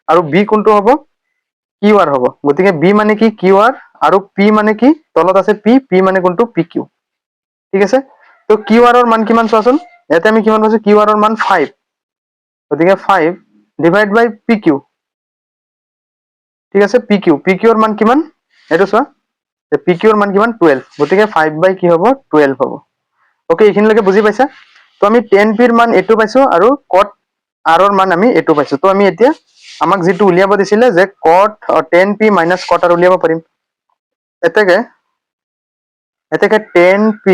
আৰু b কোণটো হ'ব qr হ'ব গতিকে b মানে কি qr আৰু p মানে কি তলত আছে p মানে কোনটো pq ঠিক আছে তো qr ৰ মান কিমান চোৱাচোন ইয়াতে আমি কিমান পাইছো qr ৰ মান 5 গতিকে 5 ডিভাইড বাই pq ঠিক আছে pq ৰ মান কিমান এটো চোৱা pq ৰ মান কিমান 12 গতিকে 5 বাই কি হ'ব 12 হ'ব ওকে, এইখিনিলৈকে বুজি পাইছা? তো আমি tan p ৰ মান এইটো পাইছো আৰু cot r ৰ মান আমি এইটো পাইছো। তো আমি এতিয়া আমাক যেটো উলিয়াব দিছিলে যে cot tan p minus cot r উলিয়াব পাৰিম। এতেকে tan p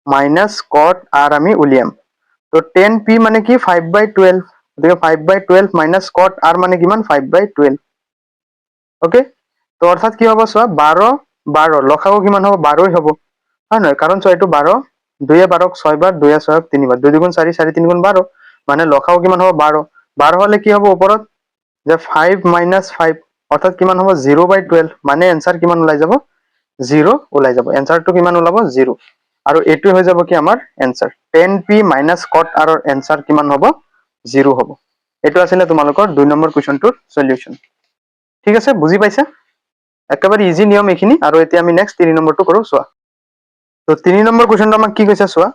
minus cot r আমি উলিয়াম। তো tan p মানে কি 5/12, গতিকে 5/12 minus cot r মানে কিমান 5/12। ওকে, তো অর্থাৎ কি হব চোৱা 12 লসাগু কিমান হব 12 হব, হয় নহয়? কাৰণ চোৱা এইটো 12, 2 12 6 বাৰ, 2 6 3 বাৰ, 2 2 4 4 3 12, মানে লসাগু কিমান হব 12। 12 হলে কি হব ওপৰত যে 5 minus 5, অর্থাৎ কিমান হব 0/12, মানে এনসার কিমান ওলাই যাব 0 ওলাই যাব। এনসারটো কিমান ওলাব 0, আৰু এইটো হৈ যাব কি আমাৰ answer. tan p minus cot r ৰ এনসাৰ কিমান হব 0 হব। এইটো আছিল তোমালোকৰ 2 নম্বৰ কুৱেশ্যনটোৰ সলিউশন। ঠিক আছে, বুজি পাইছা? একেবাৰে ইজি নিয়ম এইখিনি। আৰু এতিয়া আমি নেক্সট 3 নম্বৰটো কৰো চোৱা। তো 3 নম্বৰ কুৱেশ্যনটো আমাক কি কৈছে চোৱা।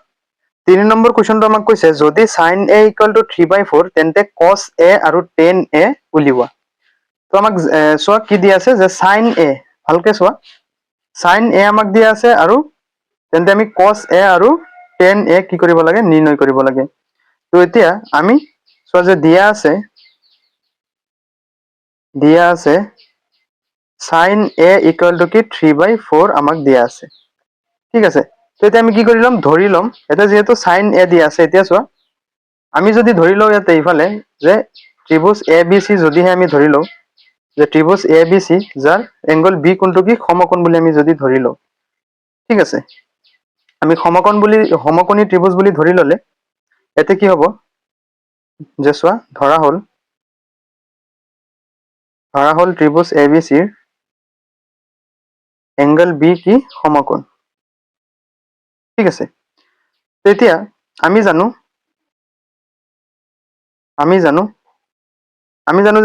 3 নম্বৰ কুৱেশ্যনটো আমাক কৈছে যদি sin a = 3/4 তেন্তে cos a আৰু tan a উলিওৱা। তো আমাক চোৱা কি দিয়া আছে যে sin a, ভালকে চোৱা, sin a আমাক দিয়া আছে আৰু তেন্তে আমি cos a আৰু tan a কি কৰিব লাগে নিৰ্ণয় কৰিব লাগে। তো এতিয়া আমি চোৱা যে দিয়া আছে sin a = কি 3/4 আমাক দিয়া আছে। ঠিক আছে, তো এতিয়া আমি কি কৰি ল'ম ধৰি ল'ম। এটা যেহেতু sin a দিয়া আছে, এতিয়া চোৱা আমি যদি ধৰি লওঁ ইয়াতে ইফালে যে ত্ৰিভুজ abc, যদিহে আমি ধৰি লওঁ যে ত্ৰিভুজ abc যাৰ এংগল b কোণটো কি সমকোণ বুলি আমি যদি ধৰি লওঁ। ঠিক আছে, আমি সমকোণী ত্ৰিভুজ বুলি ধৰি ললে এতে কি হ'ব যে চোৱা ধৰা হ'ল ত্ৰিভুজ abc ৰ এংগল b কি সমকোণ। ঠিক আছে, তেতিয়া আমি জানো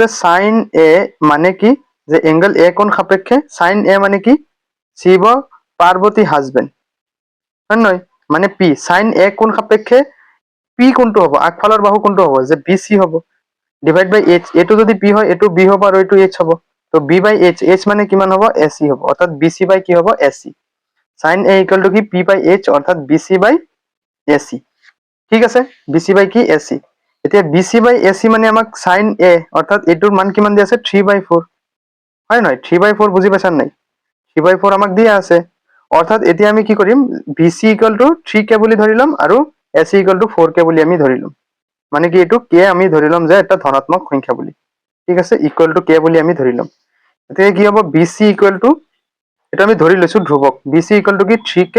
যে sin a মানে কি যে এংগল a কোণ সাপেক্ষে sin a মানে কি শিৱ পাৰ্বতী হাজবেণ্ড, হয় নহয়? মানে p sin a কোণ সাপেক্ষে p কোণটো হ'ব, আগফালৰ বাহু কোণটো হ'ব যে bc হ'ব, ডিভাইড বাই h। এইটো যদি p হয় এইটো b হ'ব আৰু এইটো h হ'ব। তো b/h, h মানে কিমান হ'ব ac হ'ব, অৰ্থাৎ bc বাই কি হ'ব ac। sin a = কি p/h, অৰ্থাৎ bc/ac। ঠিক আছে, bc বাই কি ac। এতিয়া bc/ac মানে আমাক sin a, অৰ্থাৎ এইটোৰ মান কিমান দিয়া আছে 3/4, হয় নহয়? 3/4 বুজি পাইছা নাই? 3/4 আমাক দিয়া আছে, অৰ্থাৎ এতিয়া আমি কি কৰিম bc = 3k বুলি ধৰি ল'ম আৰু ac = 4k বুলি আমি ধৰি ল'ম। মানে কি এইটো k আমি ধৰি ল'ম যে এটা ধনাত্মক সংখ্যা বুলি। ঠিক আছে, = k বুলি আমি ধৰি ল'ম। এতিয়া কি হ'ব bc = এটা আমি ধৰি লৈছো ধ্ৰুৱক, bc = কি 3k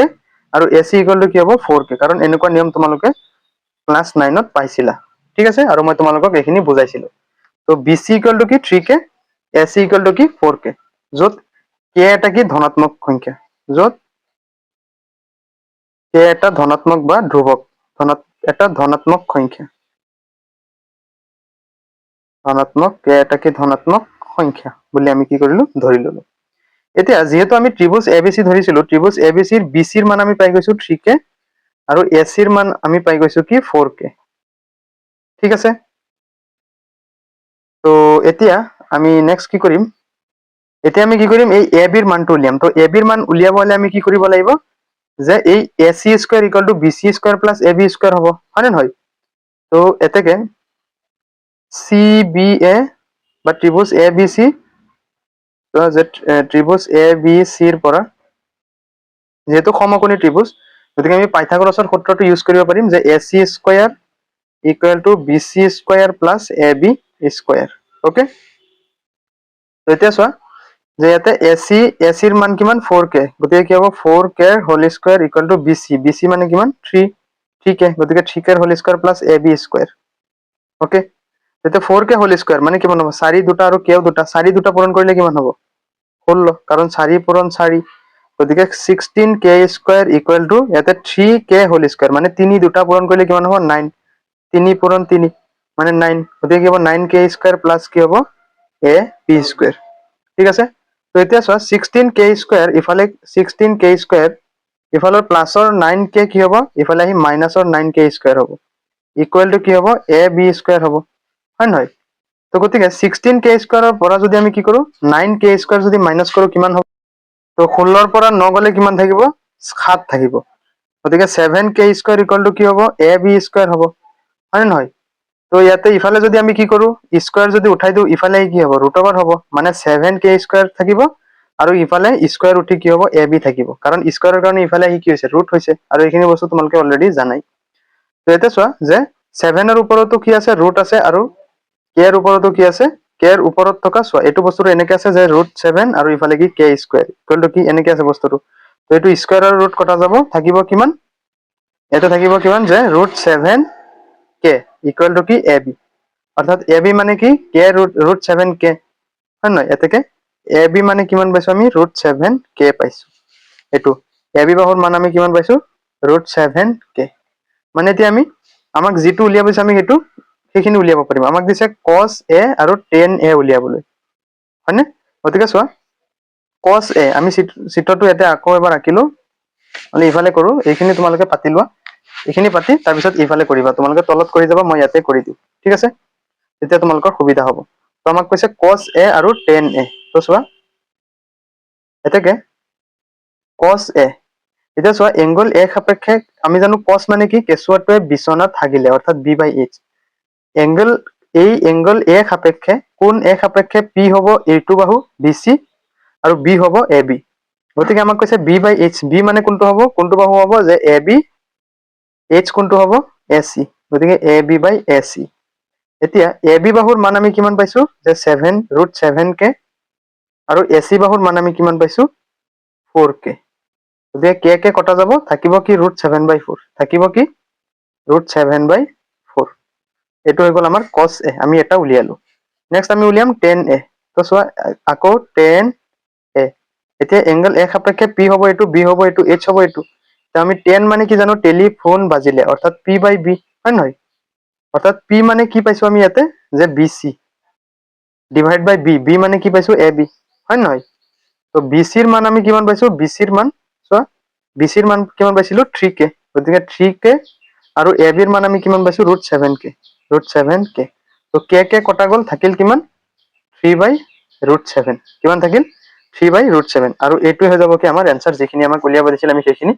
আৰু ac = কি হ'ব 4k, কাৰণ এনেকুৱা নিয়ম তোমালোকে ক্লাছ 9ত পাইছিলা। ঠিক আছে, আৰু মই তোমালোকক এইখিনি বুজাইছিলো। তো bc = কি 3k, ac = কি 4k, য'ত k এটা কি ধনাত্মক সংখ্যা, য'ত k এটা ধনাত্মক বা ধ্ৰুৱক, এটা ধনাত্মক সংখ্যা, k এটা কি ধনাত্মক সংখ্যা বুলি আমি কি কৰিলো ধৰি ললো। এতিয়া যেহেতু আমি ত্ৰিভুজ abc ধৰিছিলো, ত্ৰিভুজ abc ৰ bc ৰ মান আমি পাই গৈছো 3k আৰু ac ৰ মান আমি পাই গৈছো কি 4k। ঠিক আছে, তো এতিয়া আমি নেক্সট কি কৰিম, এতিয়া আমি কি কৰিম এই ab ৰ মানটো উলিয়াম। তো ab ৰ মান উলিয়াব হলে আমি কি কৰিব লাগিব যে এই ac² = bc² + ab² হ'ব, হয় নে নহয়? তো এতেকে CBA বা ত্ৰিভুজ abc, যে ত্ৰিভুজ abc ৰ পৰা যেহেতু সমকোণী ত্ৰিভুজ, গতিকে আমি পাইথাগোৰাছৰ সূত্ৰটো ইউজ কৰিব পাৰিম যে ac² = bc² + ab²। ওকে, তো এতিয়া চোৱা যে ইয়াতে ac ৰ মান কিমান 4k, গতিকে কি হ'ব 4k² = bc মানে কিমান 3k, গতিকে 3k² + ab²। ওকে, তেতিয়া 4k² মানে কিমান হ'ব 4 দুটা আৰু k দুটা, 4 দুটা পূৰণ কৰিলে কিমান হ'ব 16, কাৰণ 4 পূৰণ 4, গতিকে 16k² = ইয়াতে 3k² মানে 3 দুটা পূৰণ কৰিলে কিমান হ'ব 9, 3 পূৰণ 3 মানে 9, গতিকে কি হ'ব 9k² + কি হ'ব ab²। ঠিক আছে, তো এতিয়া চোৱা 16k² ইফালে 16k², ইফালৰ প্লাছৰ 9k কি হ'ব ইফালে আহি মাইনাছৰ 9k² হ'ব, = কি হ'ব ab² হ'ব, হয় নহয়? তো গতিকে 16k² ৰ পৰা যদি আমি কি কৰো 9k² যদি মাইনাছ কৰো কিমান হ'ব, তো 16 ৰ পৰা 9 গলে কিমান থাকিব 7 থাকিব, গতিকে 7k স্কোয়ার ইকুয়াল টু কি হ'ব ab স্কোয়ার হ'ব হয় নে নহয় তো ইয়াতে ইফালে যদি আমি কি কৰো স্কোয়াৰ যদি উঠাই দিও ইফালে কি হ'ব ৰুট ওভাৰ হ'ব মানে 7k স্কোয়াৰ থাকিব আৰু ইফালে স্কোয়াৰ উঠি কি হ'ব ab থাকিব কাৰণ স্কোয়াৰৰ কাৰণে ইফালে কি হৈছে ৰুট হৈছে আৰু এইখিনি বস্তু তোমালোকে অলৰেডি জানাই তো ইয়াতে চোৱা যে 7 ৰ ওপৰতো কি আছে ৰুট আছে আৰু k ৰ ওপৰতো কি আছে k ৰ ওপৰত থকা চোৱা এইটো বস্তুটো এনেকে আছে যে √7 আৰু ইফালে কি k স্কোয়াৰ ইকুয়াল টু কি এনেকে আছে বস্তুটো তো এইটো স্কোয়াৰ আৰু ৰুট কটা যাব থাকিব কিমান এটা থাকিব কিমান যে √7k ইকুয়াল টু কি ab অর্থাৎ ab মানে কি k √7k হয় নহয় এতেকে ab মানে কিমান পাইছো আমি √7k পাইছো এটো ab বাহুৰ মান আমি কিমান পাইছো √7k মানে এতিয়া আমি আমাক যেটো উলিয়াব আছে আমি হেতু সেইখিনি উলিয়াব পাৰিম আমাক দিছে cos a আৰু tan a উলিয়াবলৈ হয়নে গতিকে চোৱা cos a আমি চিত্ৰটো ইয়াতে আকৌ এবাৰ আঁকিলো মানে ইফালে কৰো এইখিনি তোমালোকে পাতি লোৱা এইখিনি পাতি তাৰ পিছত ইফালে কৰিবা তোমালোকে তলত কৰি যাবা মই ইয়াতে কৰি দিম ঠিক আছে তেতিয়া তোমালোকৰ সুবিধা হ'ব তো আমাক কৈছে cos a আৰু tan a তো চোৱা এতেকে cos a এতিয়া চোৱা এংগল a সাপেক্ষে আমি জানো cos মানে কি কেঁচুৱাটোৱে বিছনাত হাগিলে অৰ্থাৎ b/h এংগল এই এংগল a সাপেক্ষে কোন a সাপেক্ষে p হ'ব এইটো বাহু bc আৰু b হ'ব ab গতিকে আমাক কৈছে b/h b মানে কোনটো বাহু হ'ব যে ab h কোনটো হ'ব ac গতিকে ab/ac এতিয়া ab বাহুৰ মান আমি কিমান পাইছো যে 7√7k আৰু ac বাহুৰ মান আমি কিমান পাইছো 4k গতিকে k কে কটা যাব থাকিব কি √7/4 থাকিব কি √7/4 এটো হৈ গল আমাৰ cos a আমি এটা উলিয়ালো নেক্সট আমি উলিয়াম tan a তো চোৱা আকৌ tan a এতিয়া এংগল a সাপেক্ষে p হ'ব এটো b হ'ব এটো h হ'ব এটো তো আমি tan মানে কি জানো টেলিফোন বাজিলে অৰ্থাৎ p/b হয় নহয় অৰ্থাৎ p মানে কি পাইছো আমি ইয়াতে যে bc ডিভাইড বাই b b মানে কি পাইছো ab হয় নহয় তো bc ৰ মান আমি কিমান পাইছো bc ৰ মান চোৱা bc ৰ মান কিমান পাইছিলো 3k গতিকে 3k আৰু ab ৰ মান আমি কিমান পাইছো √7k তো k কে কটা গল থাকিল কিমান 3/√7 কিমান থাকিল 3/√7 আৰু এইটো হৈ যাব কি আমাৰ आंसर যিখিনি আমাক উলিয়াব দিছিল আমি সেইখিনি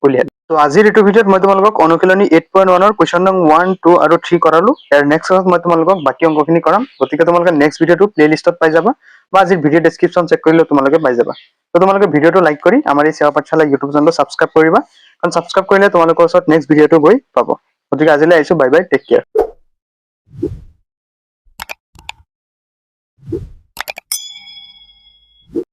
উলিয়ালো তো আজিৰ এইটো ভিডিঅ'ত মই তোমালোকক অনুশীলনী 8.1 ৰ কোৱেশ্চন নং 1 2 আৰু 3 কৰালো ইয়াৰ নেক্সট ক্লাছত মই তোমালোকক বাকি অংকখিনি কৰাম গতিকে তোমালোকে নেক্সট ভিডিঅ'টো প্লেলিষ্টত পাই যাবা বা আজিৰ ভিডিঅ' ডেসক্ৰিপচন চেক কৰিলে তোমালোকে পাই যাবা তো তোমালোকে ভিডিঅ'টো লাইক কৰি আমাৰ এই সেৱা পাঠশালা ইউটিউব চেনেলটো সাবস্ক্ৰাইব কৰিবা কাৰণ সাবস্ক্ৰাইব কৰিলে তোমালোকৰ ওচৰত নেক্সট ভিডিঅ'টো গৈ পাব গতিকে আজিলৈ আহিছো বাই বাই টেক কেয়াৰ